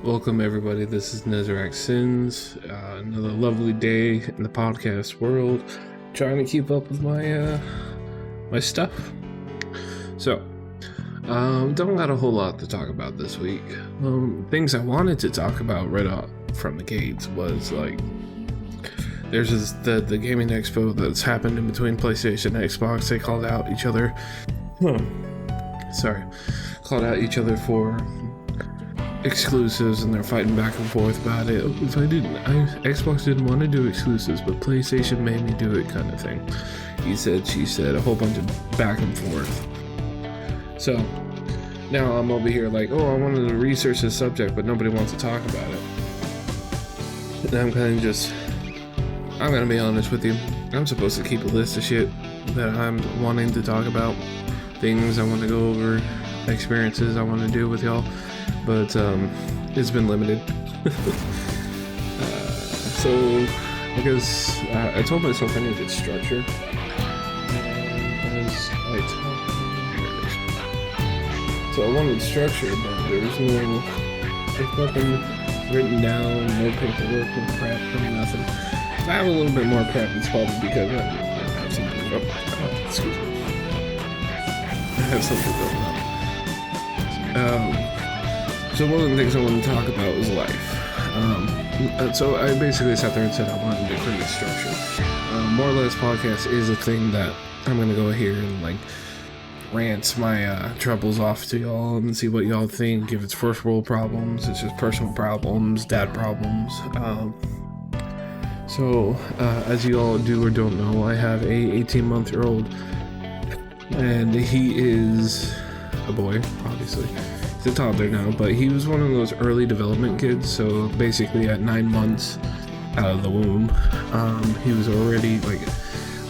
Welcome everybody, this is Nezrak Sins. Another lovely day in the podcast world. Trying to keep up with my stuff. So, don't got a whole lot to talk about this week. Things I wanted to talk about right off from the gates was like, there's the gaming expo that's happened in between PlayStation and Xbox. They called out each other. Called out each other for exclusives, and they're fighting back and forth about it. Xbox didn't want to do exclusives, but PlayStation made me do it, kind of thing. He said, she said, a whole bunch of back and forth. So now I'm over here like, I wanted to research this subject, but nobody wants to talk about it. And I'm gonna be honest with you. I'm supposed to keep a list of shit that I'm wanting to talk about, things I want to go over, experiences I want to do with y'all. But it's been limited. So I guess I told myself I needed structure. So I wanted structure, but there's nothing written down, no paperwork, no crap, no nothing. If I have a little bit more crap, it's probably because I have something. Excuse me. I have something going on. So one of the things I wanted to talk about was life. So I basically sat there and said I wanted to create structure. More or less, podcast is a thing that I'm going to go here and like rant my troubles off to y'all and see what y'all think. If it's first world problems, it's just personal problems, dad problems. So as you all do or don't know, I have a 18-month-old, and he is a boy, obviously. He's a toddler now, but he was one of those early development kids. So basically at 9 months out of the womb, he was already like,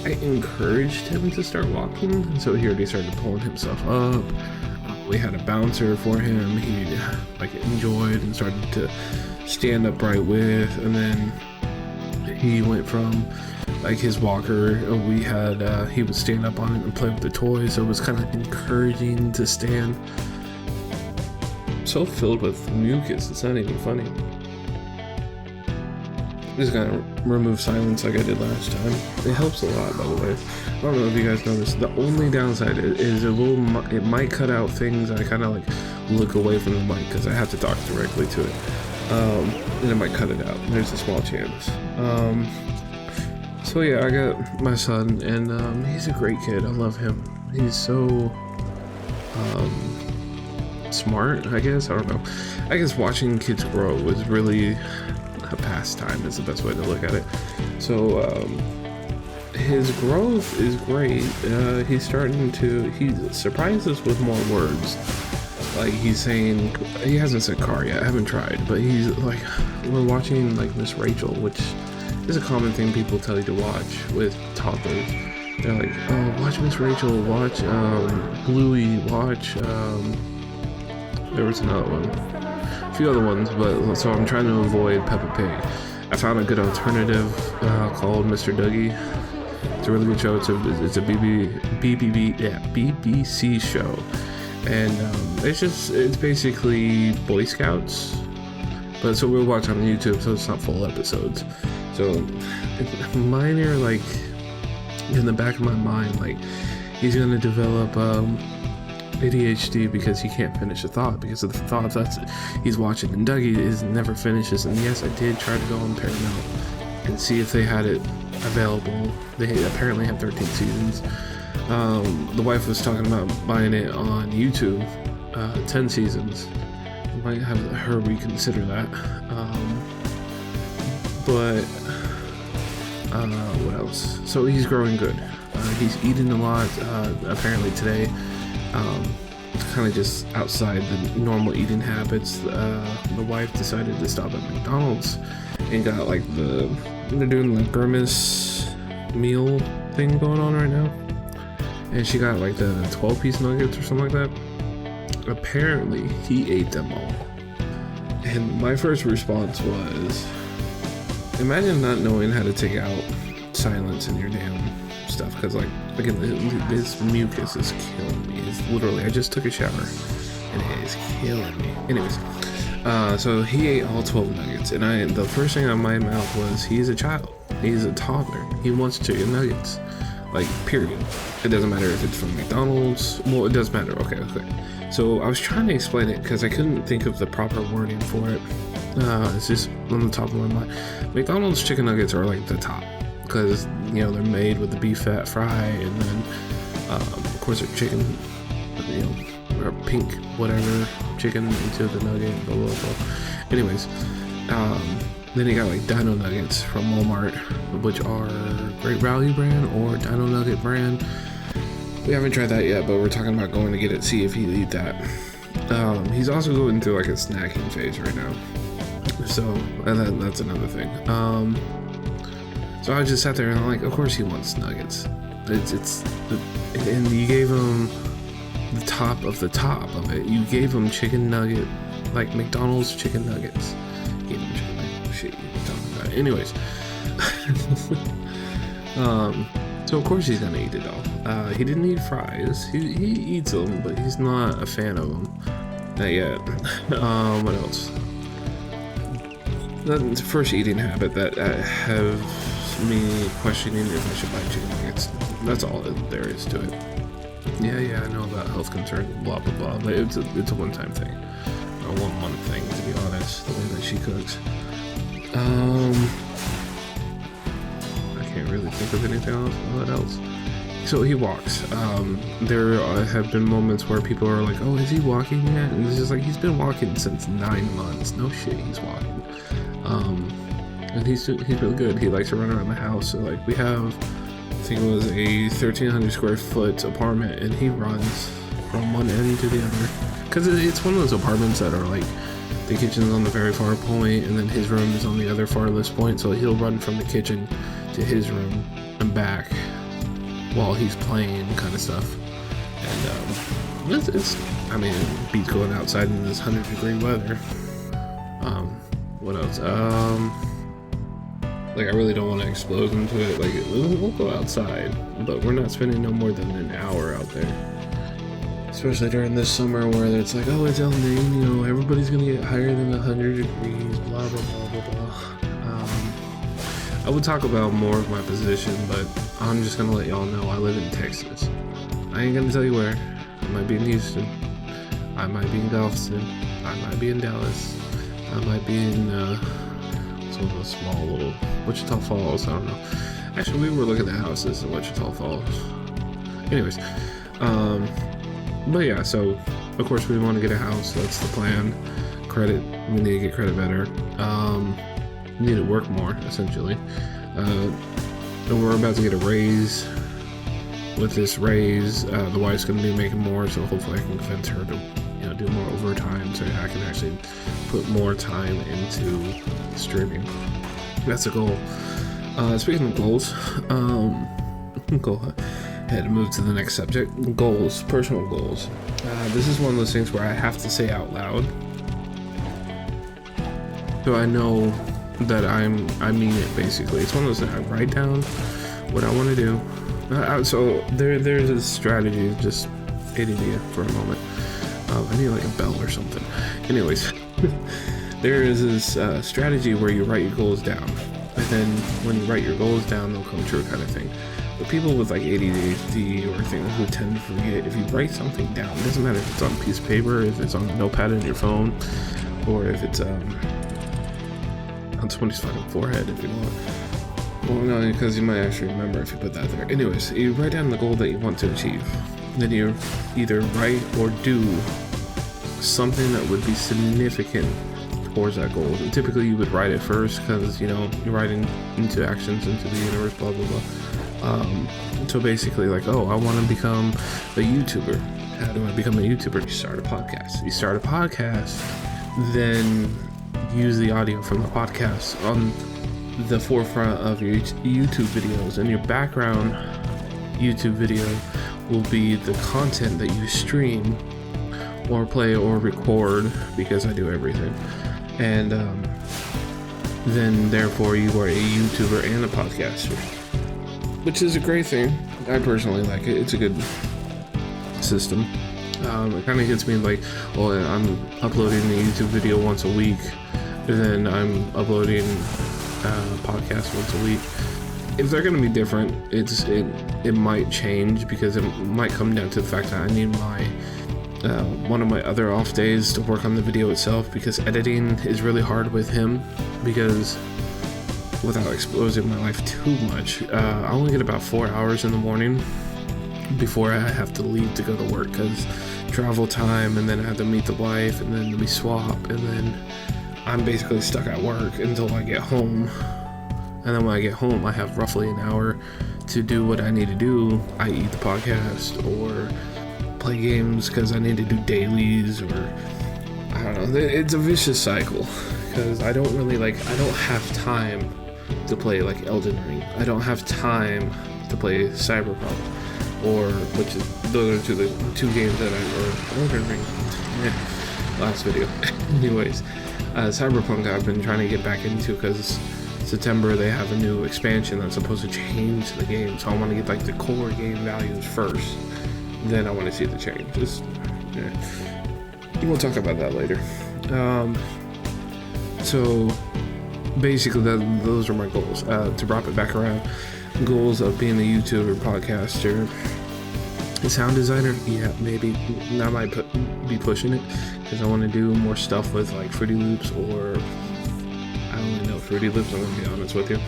I encouraged him to start walking, and so he already started pulling himself up. We had a bouncer for him he like enjoyed and started to stand upright with, and then he went from like his walker, we had he would stand up on it and play with the toys, so it was kind of encouraging to stand. So filled with mucus, it's not even funny. I'm just gonna remove silence like I did last time. It helps a lot, by the way. I don't know if you guys noticed. The only downside is it might cut out things. I kind of like look away from the mic because I have to talk directly to it, and it might cut it out. There's a small chance. So yeah, I got my son, and he's a great kid. I love him. He's so smart, I guess. I don't know. I guess watching kids grow is really a pastime, is the best way to look at it. So his growth is great. He surprises us with more words. Like he's saying, he hasn't said car yet, I haven't tried, but he's like, we're watching like Miss Rachel, which is a common thing people tell you to watch with toddlers. They're like, watch Miss Rachel, watch Bluey, watch there was another one, a few other ones, but so I'm trying to avoid Peppa Pig. I found a good alternative called Mr. Dougie. It's a really good show. It's a BBC show, and it's basically Boy Scouts, but so we'll watch on YouTube, so it's not full episodes. So mine are like in the back of my mind, like he's gonna develop ADHD because he can't finish a thought because of the thoughts he's watching, and Dougie never finishes. And yes, I did try to go on Paramount and see if they had it available. They apparently have 13 seasons. The wife was talking about buying it on YouTube, 10 seasons. I might have her reconsider that. But what else? So he's growing good. He's eating a lot. Apparently today. It's kind of just outside the normal eating habits. The wife decided to stop at McDonald's and got like they're doing the Grimace meal thing going on right now, and she got like the 12-piece nuggets or something like that. Apparently he ate them all, and my first response was, imagine not knowing how to take out silence in your damn stuff, because like again, this mucus is killing me. It's literally, I just took a shower and it is killing me. Anyways, So he ate all 12 nuggets, and the first thing out of my mouth was, he's a child. He's a toddler. He wants chicken nuggets. Like, period. It doesn't matter if it's from McDonald's. Well, it does matter. Okay. So I was trying to explain it because I couldn't think of the proper wording for it. It's just on the top of my mind. McDonald's chicken nuggets are like the top because, you know, they're made with the beef fat fry, and then, of course, they're chicken, you know, or pink, whatever, chicken into the nugget, blah, blah, blah. Anyways, then you got like Dino Nuggets from Walmart, which are Great Value brand or Dino Nugget brand. We haven't tried that yet, but we're talking about going to get it, see if he'd eat that. He's also going through like a snacking phase right now. So, and that's another thing. So I just sat there and I'm like, of course he wants nuggets. And you gave him the top of it. You gave him chicken nugget, like McDonald's chicken nuggets. Gave him chicken nuggets. Shit, you were talking about it. Anyways. So of course he's gonna eat it all. He didn't eat fries. He eats them, but he's not a fan of them. Not yet. What else? That's the first eating habit that have me questioning if I should buy chicken nuggets. That's all there is to it. Yeah, I know about health concerns, blah blah blah, but it's a one-time thing, or one thing, to be honest. The way that she cooks. I can't really think of anything else. What else? So he walks. There have been moments where people are like, "Oh, is he walking yet?" And it's just like, he's been walking since 9 months. No shit, he's walking. And he's really good. He likes to run around the house. So like, we have, I think it was a 1,300 square foot apartment, and he runs from one end to the other. Because it's one of those apartments that are like, the kitchen's on the very far point, and then his room is on the other farthest point. So he'll run from the kitchen to his room and back while he's playing, kind of stuff. And it's I mean, it beats going outside in this 100-degree weather. What else? Like, I really don't want to explode into it. Like, we'll go outside, but we're not spending no more than an hour out there. Especially during this summer where it's like, oh, it's El Nino, everybody's gonna get higher than 100 degrees, blah, blah, blah, blah, blah. I would talk about more of my position, but I'm just gonna let y'all know I live in Texas. I ain't gonna tell you where. I might be in Houston. I might be in Galveston. I might be in Dallas. I might be in some of the small little Wichita Falls. I don't know. Actually, we were looking at houses in Wichita Falls. Anyways, but yeah. So of course we want to get a house. That's the plan. Credit. We need to get credit better. We need to work more, essentially. And we're about to get a raise. With this raise, the wife's going to be making more, so hopefully I can convince her to, do more overtime so I can actually put more time into streaming. That's a goal. Speaking of goals, go ahead and move to the next subject. Goals, personal goals. This is one of those things where I have to say out loud, so I know that I mean it. Basically, it's one of those that I write down what I want to do. So there's a strategy. Just ADD for a moment. I need like a bell or something. Anyways, there is this strategy where you write your goals down, and then when you write your goals down, they'll come true, kind of thing. But people with like ADHD or things who tend to forget, if you write something down, it doesn't matter if it's on a piece of paper, if it's on a notepad in your phone, or if it's on somebody's fucking forehead if you want. Well, no, because you might actually remember if you put that there. Anyways, you write down the goal that you want to achieve. Then you either write or do something that would be significant towards that goal. And typically you would write it first because, you're writing into actions into the universe, blah, blah, blah. So basically like, I want to become a YouTuber. How do I become a YouTuber? You start a podcast. Then use the audio from the podcast on the forefront of your YouTube videos, and your background YouTube video will be the content that you stream or play or record, because I do everything. And then therefore you are a YouTuber and a podcaster, which is a great thing. I personally like it. It's a good system. It kind of hits me like, oh, I'm uploading a YouTube video once a week, and then I'm uploading a podcast once a week. If they're going to be different, it might change, because it might come down to the fact that I need my one of my other off days to work on the video itself, because editing is really hard with him, because without exposing my life too much, I only get about 4 hours in the morning before I have to leave to go to work, because travel time, and then I have to meet the wife, and then we swap, and then I'm basically stuck at work until I get home. And then when I get home, I have roughly an hour to do what I need to do, i.e. the podcast, or play games because I need to do dailies, or I don't know. It's a vicious cycle, because I don't have time to play like Elden Ring. I don't have time to play Cyberpunk, those are the two games that Elden Ring. Last video. Anyways, Cyberpunk I've been trying to get back into, because September they have a new expansion that's supposed to change the game, so I want to get like the core game values first, then I want to see the changes. We'll talk about that later. So basically those are my goals. To wrap it back around, goals of being a YouTuber, podcaster, a sound designer, yeah, maybe I might be pushing it, because I want to do more stuff with like Fruity Loops, or I don't really know Fruity Loops, I'm gonna be honest with you.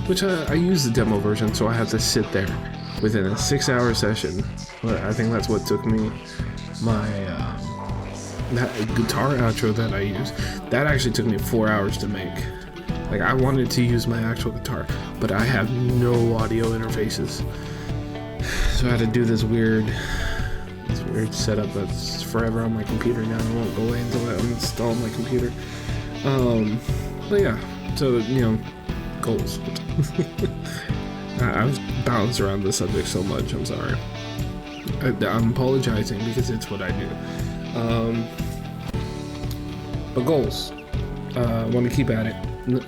Which I use the demo version, so I have to sit there within a 6-hour session. But I think that's what took me my that guitar outro that I use. That actually took me 4 hours to make. Like, I wanted to use my actual guitar, but I have no audio interfaces, so I had to do this weird setup that's forever on my computer now. It won't go away until I uninstall my computer. But yeah, so goals. I've bounced around the subject so much, I'm sorry. I'm apologizing, because it's what I do. But goals, I want to keep at it,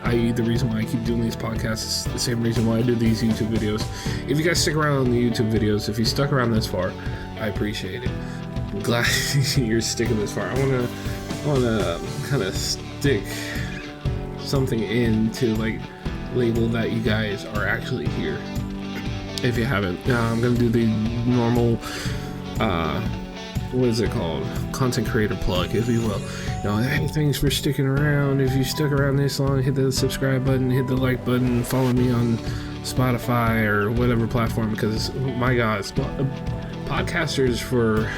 i.e. the reason why I keep doing these podcasts is the same reason why I do these YouTube videos. If you guys stick around on the YouTube videos, if you stuck around this far, I appreciate it. I'm glad you're sticking this far. I want to kind of stick something in to like label that you guys are actually here. If you haven't, I'm gonna do the normal what is it called, content creator plug, if you will. Hey, thanks for sticking around. If you stuck around this long, hit the subscribe button, hit the like button, follow me on Spotify or whatever platform, because my god, podcasters for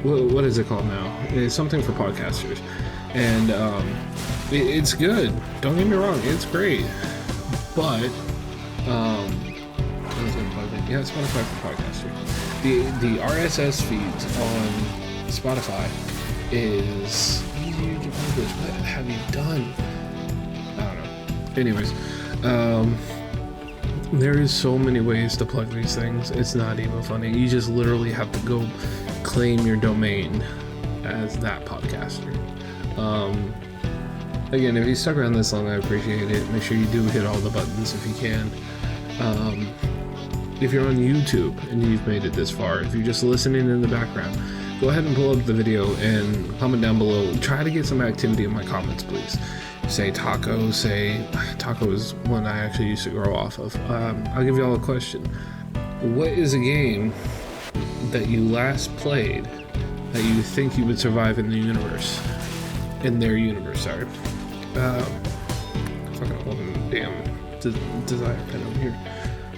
what is it called now? It's something for podcasters, and it's good. Don't get me wrong, it's great, but yeah, Spotify for podcasters. The RSS feeds on Spotify is easier to publish. What have you done? I don't know. Anyways, there is so many ways to plug these things. It's not even funny. You just literally have to go claim your domain as that podcaster. Again, if you stuck around this long, I appreciate it. Make sure you do hit all the buttons if you can. If you're on YouTube and you've made it this far, if you're just listening in the background, go ahead and pull up the video and comment down below. Try to get some activity in my comments, please. Say taco, taco is one I actually used to grow off of. I'll give you all a question. What is a game that you last played that you think you would survive in the universe? In their universe, sorry. Fucking holding damn desire pen over here.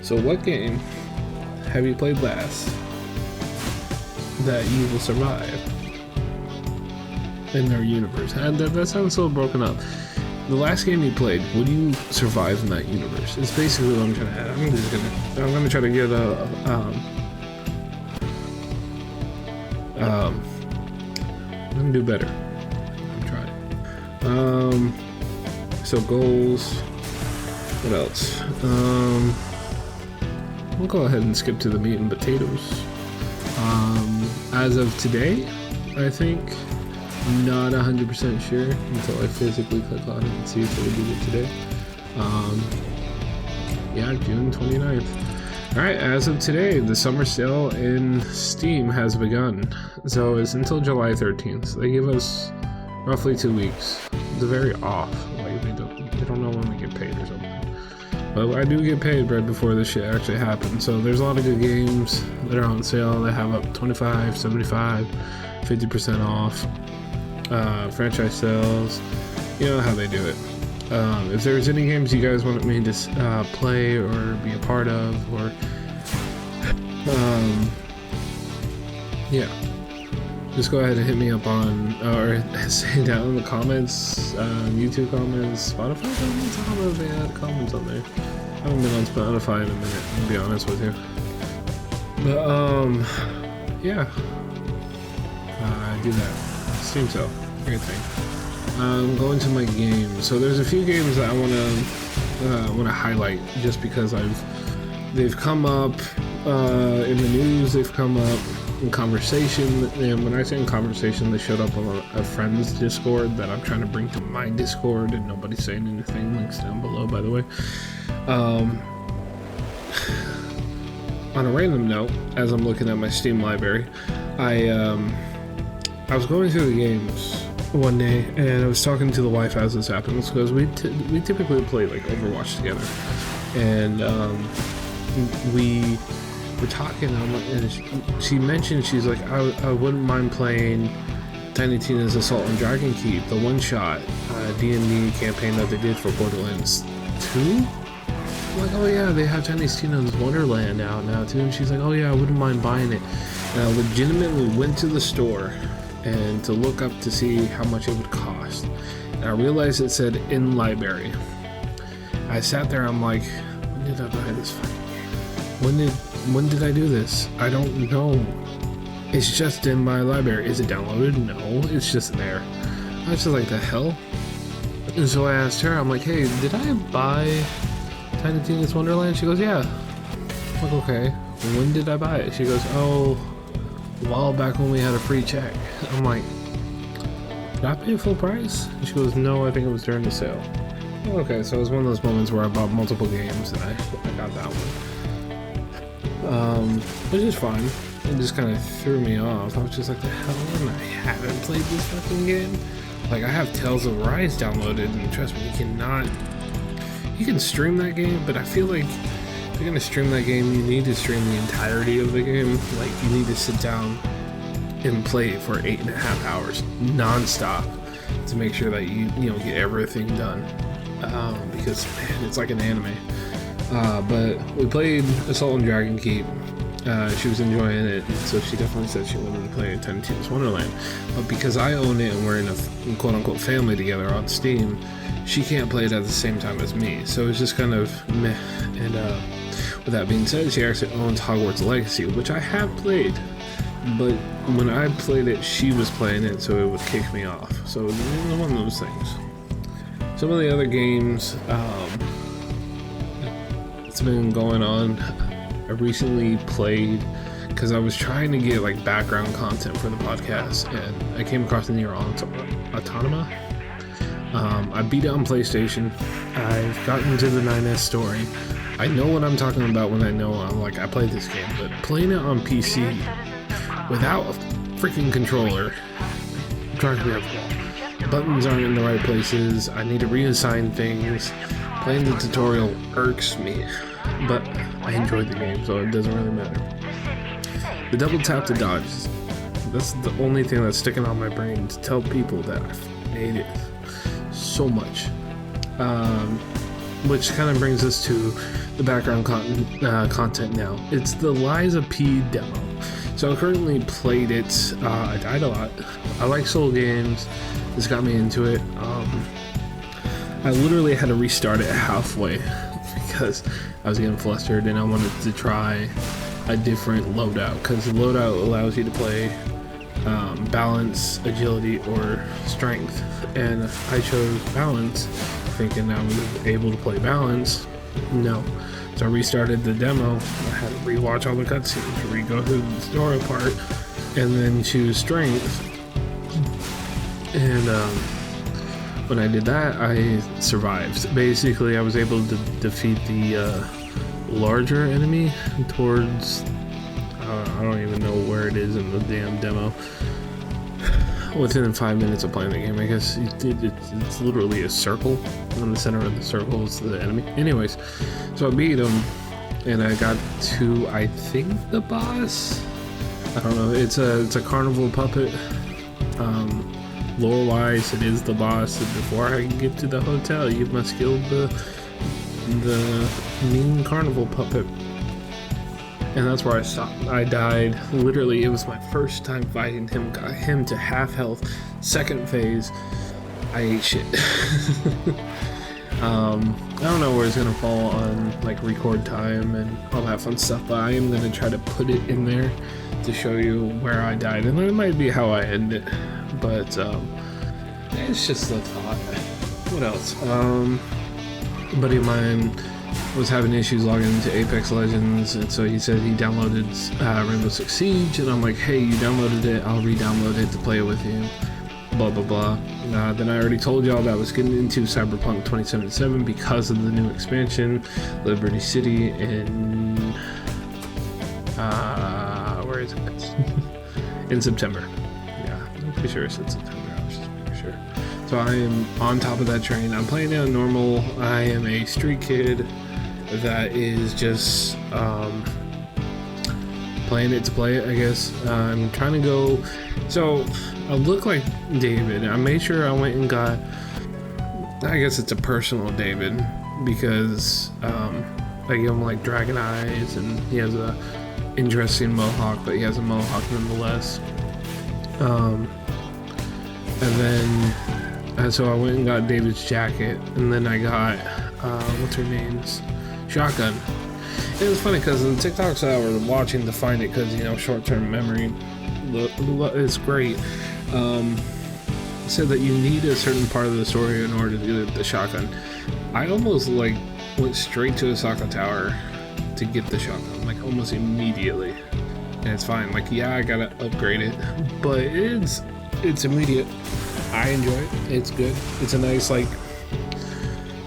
So what game have you played last that you will survive in their universe? And that sounds so broken up. The last game you played, would you survive in that universe? It's basically what I'm trying to add. I'm gonna try to get I'm gonna do better. I'm trying. So goals. What else? We'll go ahead and skip to the meat and potatoes. As of today, I think, not 100% sure until I physically click on it and see if it'll do it today. Yeah, June 29th. Alright, as of today, the summer sale in Steam has begun. So it's until July 13th. They give us roughly 2 weeks. It's very off. Like they don't know when we get paid or something. But I do get paid right before this shit actually happens. So there's a lot of good games that are on sale. They have up 25, 75, 50% off. Franchise sales. You know how they do it. If there's any games you guys want me to play or be a part of, or yeah, just go ahead and hit me up on, or say down in the comments, YouTube comments, Spotify comments. I don't know if they had comments on there. I haven't been on Spotify in a minute, to be honest with you. But yeah, do that. Steam sale, great thing. Going to my games. So there's a few games that I want to highlight just because they've come up in the news. They've come up in conversation, and when I say in conversation, they showed up on a friend's Discord that I'm trying to bring to my Discord, and nobody's saying anything. Links down below, by the way. On a random note, as I'm looking at my Steam library, I was going through the games one day, and I was talking to the wife as this happens, because we typically play like Overwatch together, and we were talking, and she mentioned, she's like, I wouldn't mind playing Tiny Tina's Assault on Dragon Keep, the one-shot D&D campaign that they did for Borderlands 2. I'm like, oh yeah, they have Tiny Tina's Wonderland out now too, and she's like, oh yeah, I wouldn't mind buying it. And I legitimately went to the store and to look up to see how much it would cost, and I realized it said in library. I sat there, I'm like, when did I buy this fucking game? When did I do this? I don't know. It's just in my library. Is it downloaded? No, it's just there. I was just like, the hell? And so I asked her, I'm like, hey, did I buy Tiny Tina's Wonderland? She goes, yeah. I'm like, okay, when did I buy it? She goes, oh, a while back when we had a free check. I'm like, did I pay full price? And she goes, no, I think it was during the sale. Okay, so it was one of those moments where I bought multiple games and I got that one. Which is fine. It just kind of threw me off. I was just like, the hell, and I haven't played this fucking game. Like, I have Tales of Rise downloaded, and trust me, you can stream that game, but I feel like if you're gonna stream that game, you need to stream the entirety of the game. Like, you need to sit down and play it for 8.5 hours non-stop to make sure that you get everything done, because man, it's like an anime. But we played Assault on Dragon Keep. She was enjoying it, and so she definitely said she wanted to play Tiny Tina's Wonderland. But because I own it and we're in a quote-unquote family together on Steam, she can't play it at the same time as me. So it's just kind of meh. And with that being said, she actually owns Hogwarts Legacy, which I have played. But when I played it, she was playing it, so it would kick me off. So it was one of those things. Some of the other games that's been going on, I recently played, because I was trying to get like background content for the podcast, and I came across Nier Automata. I beat it on PlayStation. I've gotten to the 9S story. I know what I'm talking about when I played this game, but playing it on PC without a freaking controller drives me up the wall. The buttons aren't in the right places. I need to reassign things. Playing the tutorial irks me, but I enjoyed the game, so it doesn't really matter. The double tap to dodge, that's the only thing that's sticking on my brain to tell people that I hate it so much. Which kind of brings us to the background content now. It's the Lies of P demo. So I currently played it. I died a lot. I like Soul games. This got me into it. I literally had to restart it halfway because I was getting flustered and I wanted to try a different loadout, because the loadout allows you to play balance, agility, or strength, and I chose balance thinking I was able to play balance. No. So I restarted the demo. I had to rewatch all the cutscenes, re-go through the story part, and then choose strength. And when I did that, I survived. Basically, I was able to defeat the larger enemy towards, I don't even know where it is in the damn demo. Within 5 minutes of playing the game, I guess it's literally a circle. In the center of the circle is the enemy. Anyways, so I beat him, and I got to, I think, the boss. I don't know. It's a carnival puppet. Lore-wise, it is the boss. And before I can get to the hotel, you must kill the mean carnival puppet. And that's where I stopped. I died. Literally, it was my first time fighting him. Got him to half health. Second phase, I ate shit. I don't know where it's gonna fall on like record time and all that fun stuff, but I am gonna try to put it in there to show you where I died, and that might be how I end it. But it's just a thought. What else? A buddy of mine was having issues logging into Apex Legends, and so he said he downloaded Rainbow Six Siege, and I'm like, hey, you downloaded it, I'll re-download it to play it with you, blah blah blah. Then I already told y'all that I was getting into Cyberpunk 2077 because of the new expansion, Liberty City, in where is it? In September. Yeah, I'm pretty sure it's in September. I was just making sure. So I am on top of that train. I'm playing it on normal. I am a street kid that is just playing it to play it, I guess. I'm trying to go, so I look like David. I made sure I went and got, I guess it's a personal David, because I give him like dragon eyes, and he has a interesting mohawk, but he has a mohawk nonetheless. And then so I went and got David's jacket, and then I got what's her name's shotgun. It was funny because in the TikToks I was watching to find it, because, you know, short-term memory, it's great. It said that you need a certain part of the story in order to do the shotgun. I almost like went straight to Osaka Tower to get the shotgun, like almost immediately. And it's fine. Like, yeah, I gotta upgrade it, but it's immediate. I enjoy it. It's good. It's a nice, like,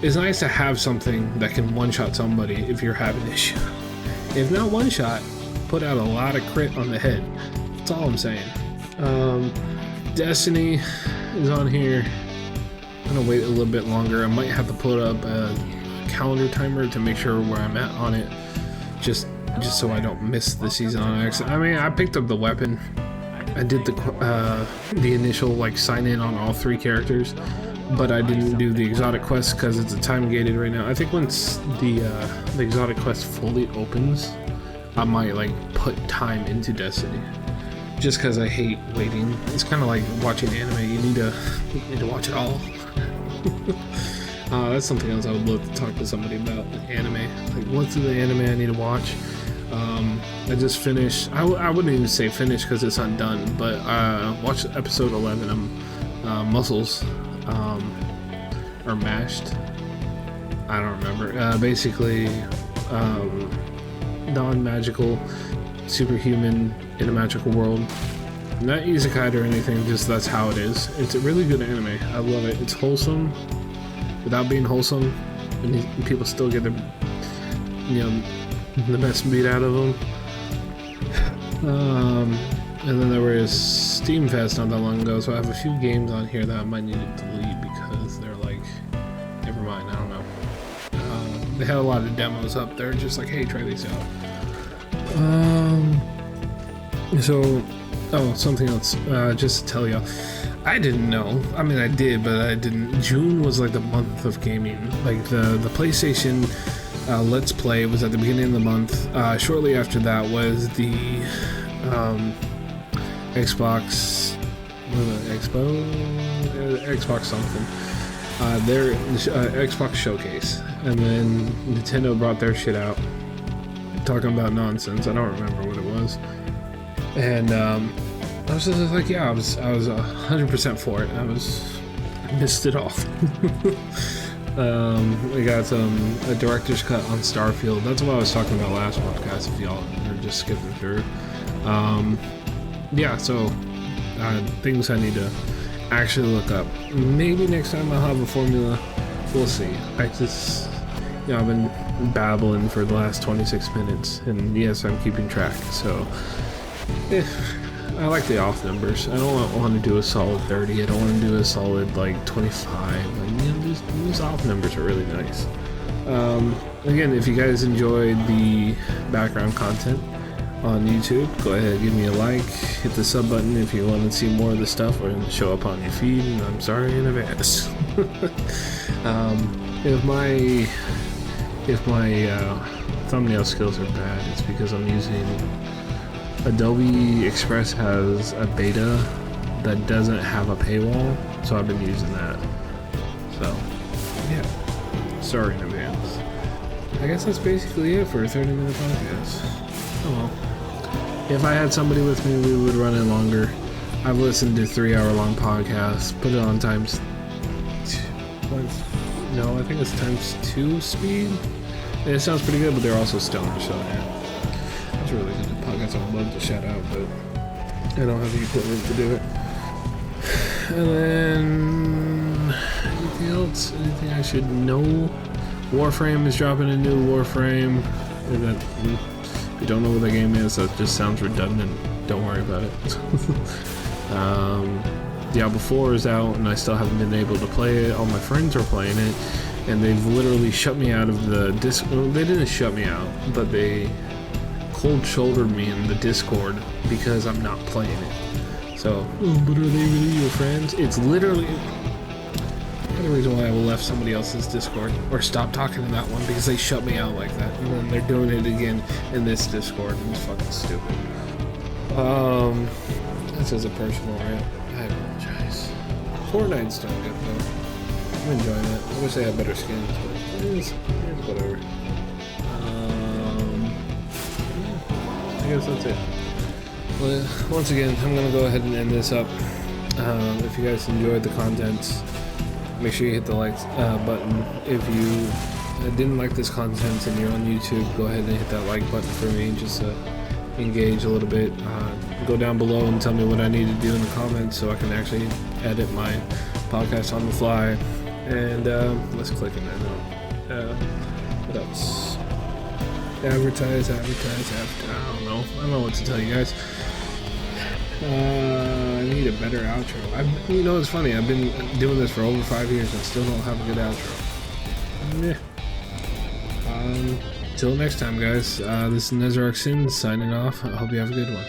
it's nice to have something that can one-shot somebody if you're having an issue. If not one-shot, put out a lot of crit on the head. That's all I'm saying. Destiny is on here. I'm gonna wait a little bit longer. I might have to put up a calendar timer to make sure where I'm at on it, just so I don't miss the season on accident. I mean, I picked up the weapon. I did the initial like sign in on all 3 characters, but I didn't do the exotic quest because it's a time gated right now. I think once the exotic quest fully opens, I might like put time into Destiny, just because I hate waiting. It's kind of like watching anime. You need to watch it all. That's something else I would love to talk to somebody about. Anime, like what's the anime I need to watch? I just finished, I wouldn't even say finished because it's undone, but watched episode 11 of Muscles, or Mashed, I don't remember. Basically, non-magical superhuman in a magical world. Not isekai or anything, just that's how it is. It's a really good anime. I love it. It's wholesome without being wholesome, and people still get their, you know, the best beat out of them. And then there was Steam Fest not that long ago, so I have a few games on here that I might need to delete because they're like, never mind, I don't know. They had a lot of demos up there, just like, hey, try these out. Something else, just to tell y'all, I didn't know. I mean, I did, but I didn't. June was like the month of gaming. Like the PlayStation Let's Play was at the beginning of the month. Shortly after that was the Xbox, Xbox something. Their Xbox Showcase, and then Nintendo brought their shit out, talking about nonsense. I don't remember what it was, and I was just like, yeah, I was 100% for it. I missed it all. We got a director's cut on Starfield. That's what I was talking about last podcast, if y'all are just skipping through. Yeah, so things I need to actually look up. Maybe next time I'll have a formula. We'll see. I just, you know, I've been babbling for the last 26 minutes, and yes, I'm keeping track. So, I like the off numbers. I don't want to do a solid 30. I don't want to do a solid like 25. Like, you know, these off numbers are really nice. Again, if you guys enjoyed the background content on YouTube, go ahead, give me a like, hit the sub button if you want to see more of the stuff or show up on your feed, and I'm sorry in advance. If my thumbnail skills are bad, it's because I'm using Adobe Express has a beta that doesn't have a paywall, so I've been using that. So, yeah, sorry in advance. I guess that's basically it for a 30-minute podcast. Oh well. If I had somebody with me, we would run it longer. I've listened to 3-hour-long podcasts, put it on times... No, I think it's times 2 speed. And it sounds pretty good, but they're also stoners, so yeah. That's a really good podcast I would love to shout out, but I don't have the equipment to do it. And then... anything else? Anything I should know? Warframe is dropping a new Warframe. If you don't know what the game is, that just sounds redundant. Don't worry about it. Diablo 4 is out, and I still haven't been able to play it. All my friends are playing it, and they've literally shut me out of the Discord. They didn't shut me out, but they cold-shouldered me in the Discord because I'm not playing it. So, but are they really your friends? It's literally the reason why I left somebody else's Discord or stopped talking to that one, because they shut me out like that, and then they're doing it again in this Discord, and it's fucking stupid. This is a personal rant. I apologize. Fortnite's doing good though. I'm enjoying it. I wish they had better skins, but it's whatever. I guess that's it. Well, once again, I'm gonna go ahead and end this up. If you guys enjoyed the content, make sure you hit the like button. If you didn't like this content and you're on YouTube, go ahead and hit that like button for me, just to engage a little bit. Go down below and tell me what I need to do in the comments so I can actually edit my podcast on the fly. And let's click on that. What else? Advertise. I don't know what to tell you guys. I need a better outro. You know, it's funny. I've been doing this for over 5 years and still don't have a good outro. Yeah. Till next time, guys. This is Nezarok Sin signing off. I hope you have a good one.